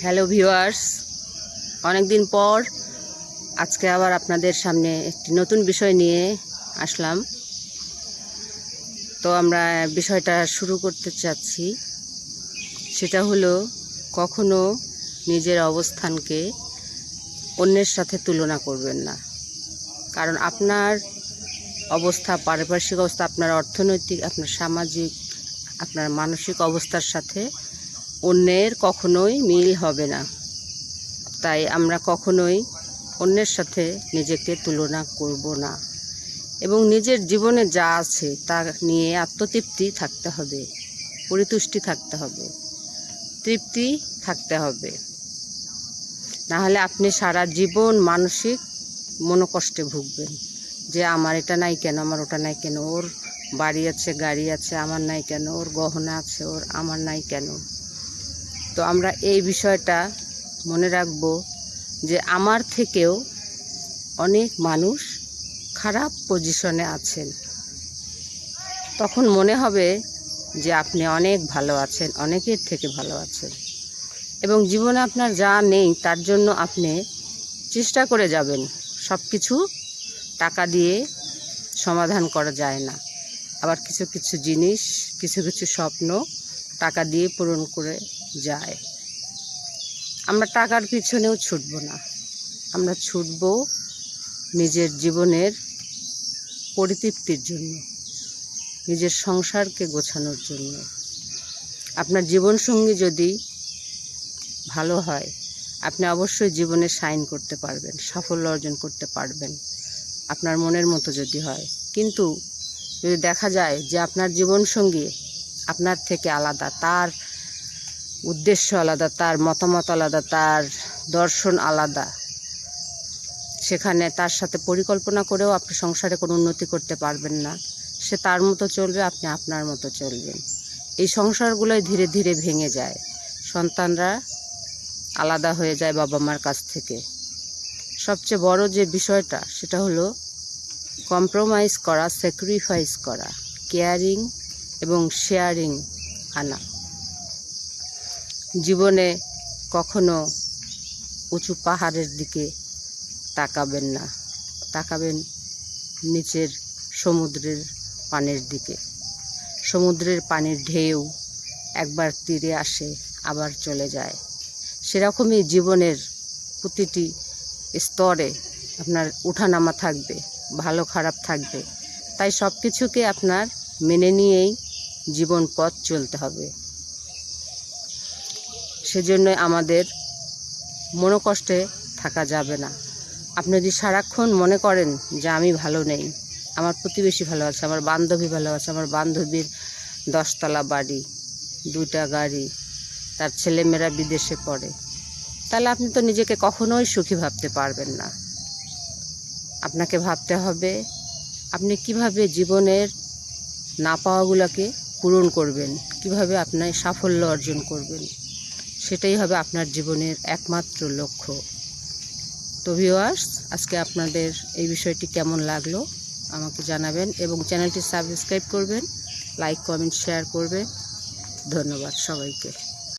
Hello viewers, অনেক দিন পর আজকে আবার আপনাদের সামনে একটি নতুন বিষয় নিয়ে আসলাম। তো আমরা বিষয়টা শুরু করতে চাচ্ছি, সেটা হলো কখনো নিজের অবস্থানকে অন্যের সাথে তুলনা করবেন না। কারণ আপনার অবস্থা, পারিপার্শ্বিক অবস্থা, আপনার অর্থনৈতিক, আপনার সামাজিক, আপনার মানসিক অবস্থার সাথে অন্যের কখনোই মিল হবে না। তাই আমরা কখনোই অন্যের সাথে নিজেকে তুলনা করব না এবং নিজের জীবনে যা আছে তা নিয়ে আত্মতৃপ্তি থাকতে হবে, পরিতুষ্টি থাকতে হবে, তৃপ্তি থাকতে হবে। না হলে আপনি সারা জীবন মানসিক মনোকষ্টে ভুগবেন যে আমার এটা নাই কেন, আমার ওটা নাই কেন, ওর বাড়ি আছে, গাড়ি আছে, আমার নাই কেন, ওর গহনা আছে, ওর আমার নাই কেন। তো আমরা এই বিষয়টা মনে রাখবো যে আমার থেকেও অনেক মানুষ খারাপ পজিশনে আছেন। তখন মনে হবে যে আপনি অনেক ভালো আছেন, অনেকের থেকে ভালো আছেন, এবং জীবনে আপনার যা নেই তার জন্য আপনি চেষ্টা করে যাবেন। সব কিছু টাকা দিয়ে সমাধান করা যায় না, আবার কিছু কিছু জিনিস, কিছু কিছু স্বপ্ন টাকা দিয়ে পূরণ করে যায়। আমরা টাকার পিছনেও ছুটব না, আমরা ছুটব নিজের জীবনের পরিতৃপ্তির জন্য, নিজের সংসারকে গোছানোর জন্য। আপনার জীবনসঙ্গী যদি ভালো হয়, আপনি অবশ্যই জীবনে শাইন করতে পারবেন, সাফল্য অর্জন করতে পারবেন, আপনার মনের মতো যদি হয়। কিন্তু যদি দেখা যায় যে আপনার জীবনসঙ্গী আপনার থেকে আলাদা, তার উদ্দেশ্য আলাদা, তার মতামত আলাদা, তার দর্শন আলাদা, সেখানে তার সাথে পরিকল্পনা করেও আপনি সংসারে কোনো উন্নতি করতে পারবেন না। সে তার মতো চলবে, আপনি আপনার মতো চলবেন। এই সংসারগুলোই ধীরে ধীরে ভেঙে যায়, সন্তানরা আলাদা হয়ে যায় বাবা মার কাছ থেকে। সবচেয়ে বড় যে বিষয়টা সেটা হলো কম্প্রোমাইজ করা, স্যাক্রিফাইস করা, কেয়ারিং এবং শেয়ারিং আনা। জীবনে কখনো উঁচু পাহাড়ের দিকে তাকাবেন না, তাকাবেন নিচের সমুদ্রের পানির দিকে। সমুদ্রের পানির ঢেউ একবার তীরে আসে, আবার চলে যায়। সেরকমই জীবনের প্রতিটি স্তরে আপনার ওঠানামা থাকবে, ভালো খারাপ থাকবে। তাই সব কিছুকে আপনার মেনে নিয়েই জীবন পথ চলতে হবে। সেজন্য আমাদের মনোকষ্টে থাকা যাবে না। আপনি যদি সারাক্ষণ মনে করেন যে আমি ভালো নেই, আমার প্রতিবেশী ভালো আছে, আমার বান্ধবী ভালো আছে, আমার বান্ধবীর 10 তলা বাড়ি, 2টা গাড়ি, তার ছেলেমেয়েরা বিদেশে পড়ে, তাহলে আপনি তো নিজেকে কখনোই সুখী ভাবতে পারবেন না। আপনাকে ভাবতে হবে আপনি কিভাবে জীবনের না পাওয়াগুলোকে পূরণ করবেন, কিভাবে আপনার সাফল্য অর্জন করবেন। সেটাই হবে আপনার জীবনের একমাত্র লক্ষ্য। তো ভিউয়ার্স, আজকে আপনাদের এই বিষয়টি কেমন লাগলো আমাকে জানাবেন এবং চ্যানেলটি সাবস্ক্রাইব করবেন, লাইক, কমেন্ট, শেয়ার করবেন। ধন্যবাদ সবাইকে।